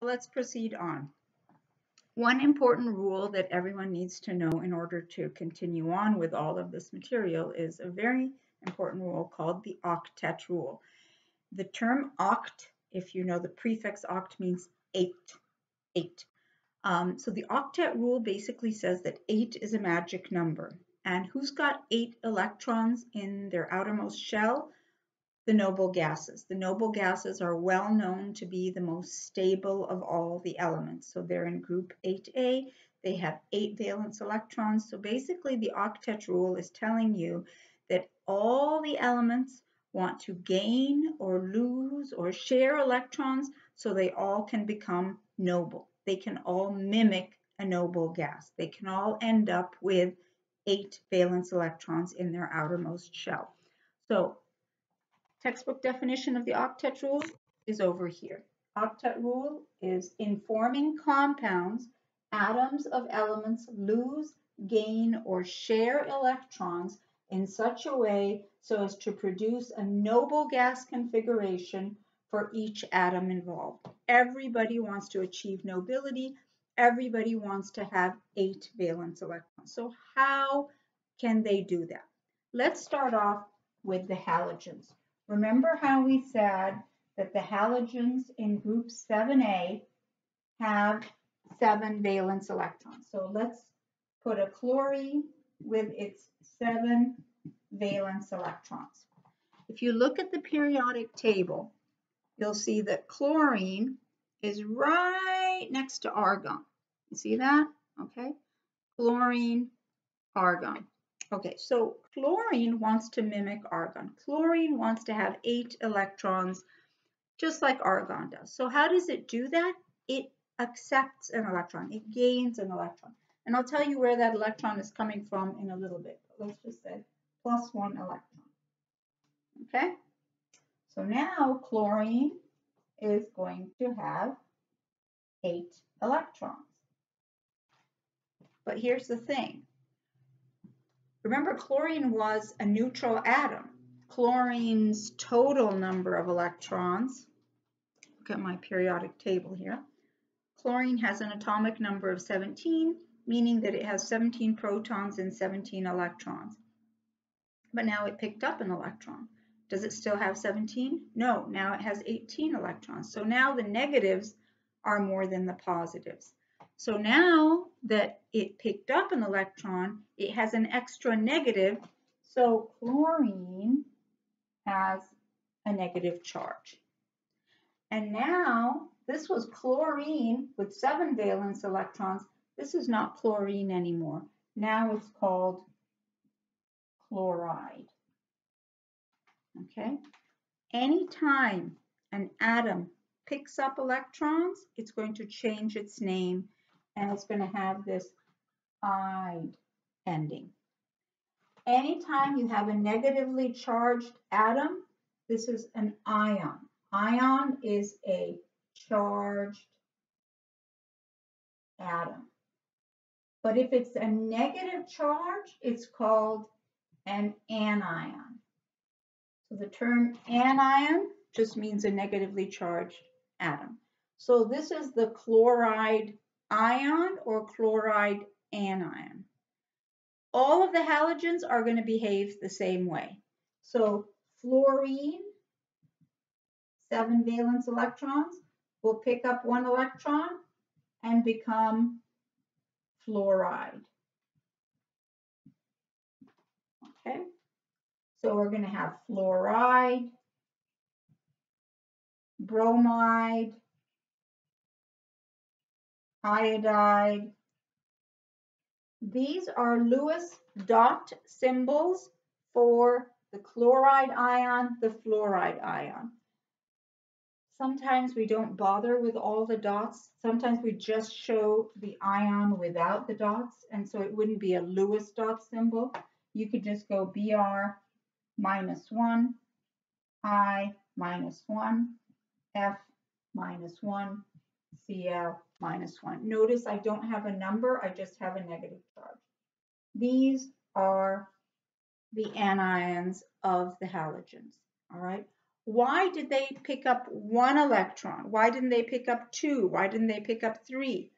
Let's proceed on. One important rule that everyone needs to know in order to continue on with all of this material is a very important rule called the Octet Rule. The term oct, if you know the prefix oct, means eight. So the Octet Rule basically says that 8 is a magic number. And who's got 8 electrons in their outermost shell? The noble gases. The noble gases are well known to be the most stable of all the elements. So they're in group 8A. They have 8 valence electrons. So basically the Octet Rule is telling you that all the elements want to gain or lose or share electrons so they all can become noble. They can all mimic a noble gas. They can all end up with 8 valence electrons in their outermost shell. So textbook definition of the octet rule is over here. Octet rule is in forming compounds, atoms of elements lose, gain, or share electrons in such a way so as to produce a noble gas configuration for each atom involved. Everybody wants to achieve nobility. Everybody wants to have 8 valence electrons. So how can they do that? Let's start off with the halogens. Remember how we said that the halogens in group 7A have 7 valence electrons. So let's put a chlorine with its 7 valence electrons. If you look at the periodic table, you'll see that chlorine is right next to argon. You see that? Okay. Chlorine, argon. Okay, so chlorine wants to mimic argon. Chlorine wants to have 8 electrons, just like argon does. So how does it do that? It accepts an electron. It gains an electron. And I'll tell you where that electron is coming from in a little bit. But let's just say +1 electron. Okay? So now chlorine is going to have 8 electrons. But here's the thing. Remember, chlorine was a neutral atom. Chlorine's total number of electrons, look at my periodic table here. Chlorine has an atomic number of 17, meaning that it has 17 protons and 17 electrons. But now it picked up an electron. Does it still have 17? No, now it has 18 electrons. So now the negatives are more than the positives. So now that it picked up an electron, it has an extra negative. So chlorine has a negative charge. And now this was chlorine with 7 valence electrons. This is not chlorine anymore. Now it's called chloride. Okay? Anytime an atom picks up electrons, it's going to change its name and it's going to have this "ide" ending. Anytime you have a negatively charged atom, this is an ion. Ion is a charged atom. But if it's a negative charge, it's called an anion. So the term anion just means a negatively charged atom. So this is the chloride ion or chloride anion. All of the halogens are going to behave the same way. So fluorine, 7 valence electrons, will pick up 1 electron and become fluoride. Okay, so we're going to have fluoride, bromide, iodide. These are Lewis dot symbols for the chloride ion, the fluoride ion. Sometimes we don't bother with all the dots. Sometimes we just show the ion without the dots, and so it wouldn't be a Lewis dot symbol. You could just go Br -1, I -1, F -1, Cl -1. Notice I don't have a number, I just have a negative charge. These are the anions of the halogens, all right? Why did they pick up 1 electron? Why didn't they pick up 2? Why didn't they pick up 3?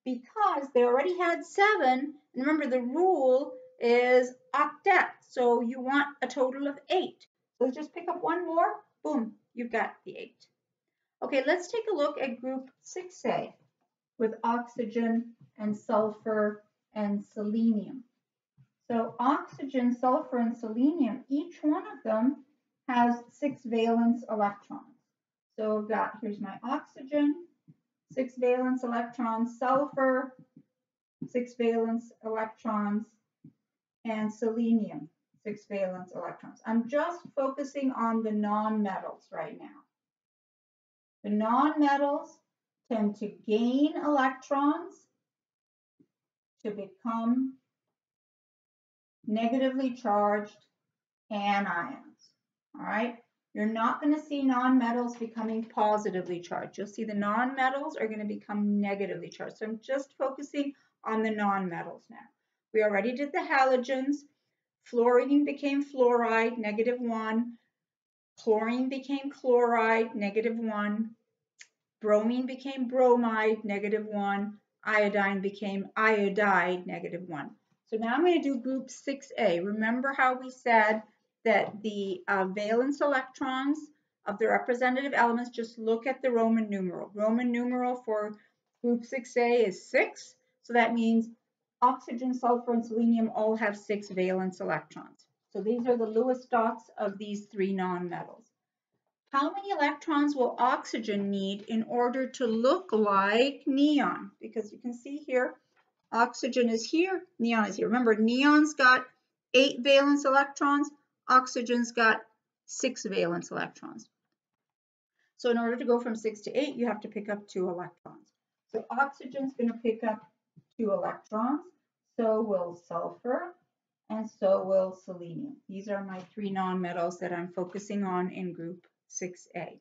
Because they already had 7. And remember, the rule is octet, so you want a total of 8. So just pick up 1 more, boom, you've got the 8. Okay, let's take a look at group 6A with oxygen and sulfur and selenium. So oxygen, sulfur, and selenium, each one of them has 6 valence electrons. So I've got, here's my oxygen, 6 valence electrons, sulfur, 6 valence electrons, and selenium, 6 valence electrons. I'm just focusing on the nonmetals right now. The nonmetals tend to gain electrons to become negatively charged anions. All right, you're not going to see nonmetals becoming positively charged. You'll see the nonmetals are going to become negatively charged. So I'm just focusing on the nonmetals now. We already did the halogens. Fluorine became fluoride, -1. Chlorine became chloride, -1. Bromine became bromide, -1. Iodine became iodide, -1. So now I'm going to do group 6A. Remember how we said that the valence electrons of the representative elements, just look at the Roman numeral. Roman numeral for group 6A is 6. So that means oxygen, sulfur, and selenium all have 6 valence electrons. So these are the Lewis dots of these 3 nonmetals. How many electrons will oxygen need in order to look like neon? Because you can see here, oxygen is here, neon is here. Remember, neon's got 8 valence electrons, oxygen's got 6 valence electrons. So in order to go from 6 to 8, you have to pick up 2 electrons. So oxygen's going to pick up 2 electrons, so will sulfur, and so will selenium. These are my 3 nonmetals that I'm focusing on in group 6A.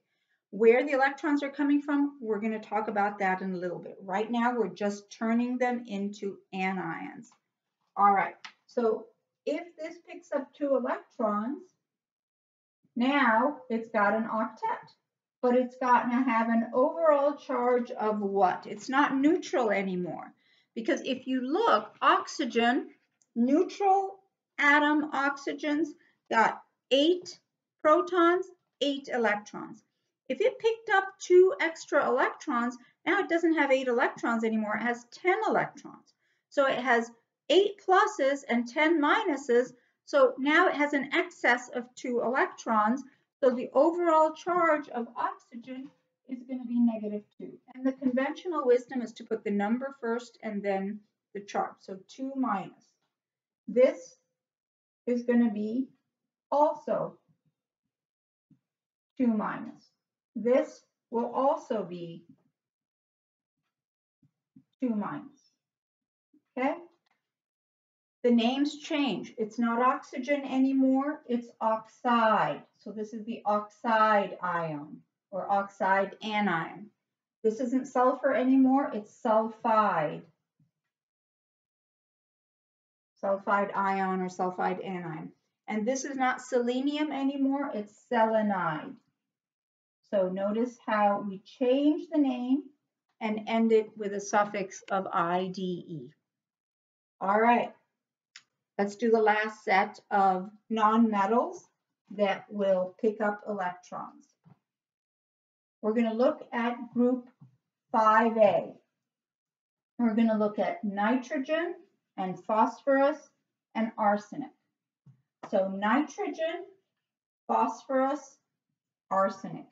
Where the electrons are coming from, we're going to talk about that in a little bit. Right now, we're just turning them into anions. All right, so if this picks up 2 electrons, now it's got an octet, but it's got to have an overall charge of what? It's not neutral anymore. Because if you look, oxygen, neutral atom oxygen's got 8 protons, 8 electrons. If it picked up 2 extra electrons, now it doesn't have 8 electrons anymore, it has 10 electrons. So it has 8 pluses and 10 minuses, so now it has an excess of 2 electrons, so the overall charge of oxygen is going to be -2. And the conventional wisdom is to put the number first and then the charge, so 2 minus. This is going to be also 2 minus. This will also be 2 minus. Okay? The names change. It's not oxygen anymore, it's oxide. So this is the oxide ion or oxide anion. This isn't sulfur anymore, it's sulfide. Sulfide ion or sulfide anion. And this is not selenium anymore, it's selenide. So notice how we change the name and end it with a suffix of IDE. All right. Let's do the last set of nonmetals that will pick up electrons. We're going to look at group 5A. We're going to look at nitrogen and phosphorus and arsenic. So nitrogen, phosphorus, arsenic.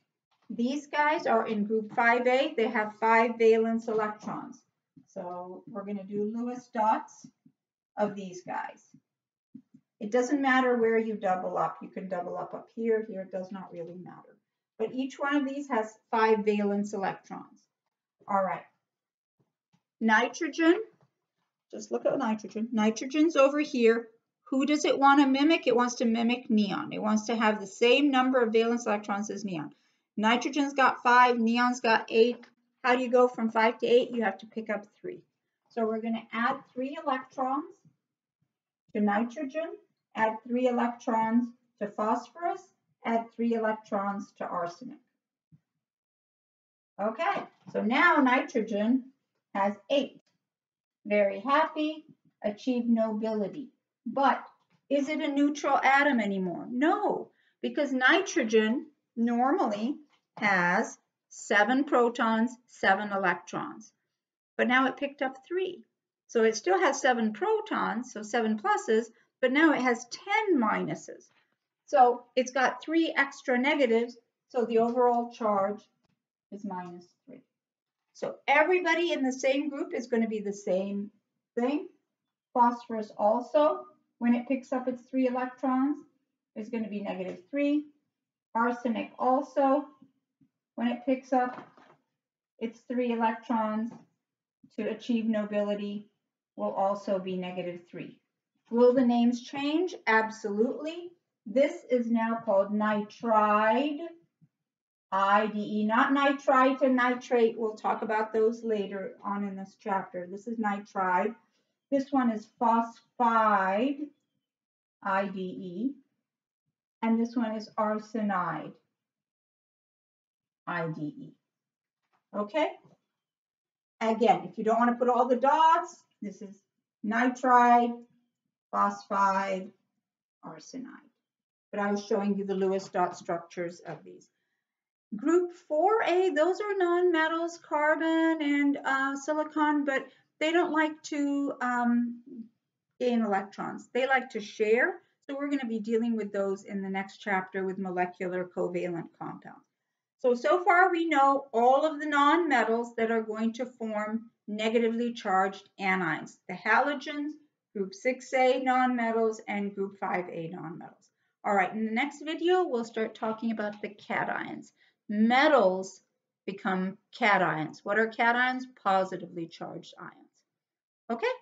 These guys are in group 5A. They have 5 valence electrons. So we're going to do Lewis dots of these guys. It doesn't matter where you double up. You can double up here, here, it does not really matter. But each one of these has 5 valence electrons. All right. Nitrogen, just look at nitrogen. Nitrogen's over here. Who does it want to mimic? It wants to mimic neon. It wants to have the same number of valence electrons as neon. Nitrogen's got 5, neon's got 8. How do you go from 5 to 8? You have to pick up 3. So we're going to add 3 electrons to nitrogen, add 3 electrons to phosphorus, add 3 electrons to arsenic. Okay, so now nitrogen has 8. Very happy, achieved nobility. But is it a neutral atom anymore? No, because nitrogen normally has 7 protons, 7 electrons. But now it picked up 3. So it still has 7 protons, so 7 pluses, but now it has 10 minuses. So it's got 3 extra negatives, so the overall charge is -3. So everybody in the same group is going to be the same thing. Phosphorus also, when it picks up its 3 electrons, is going to be -3. Arsenic also, when it picks up its 3 electrons to achieve nobility, will also be -3. Will the names change? Absolutely. This is now called nitride, IDE, not nitrite and nitrate. We'll talk about those later on in this chapter. This is nitride. This one is phosphide, IDE. And this one is arsenide, IDE. Okay? Again, if you don't want to put all the dots, this is nitride, phosphide, arsenide. But I was showing you the Lewis dot structures of these. Group 4A, those are nonmetals, carbon and silicon, but they don't like to gain electrons. They like to share. So we're going to be dealing with those in the next chapter with molecular covalent compounds. So far we know all of the nonmetals that are going to form negatively charged anions. The halogens, group 6A nonmetals, and group 5A nonmetals. All right, in the next video, we'll start talking about the cations. Metals become cations. What are cations? Positively charged ions. Okay?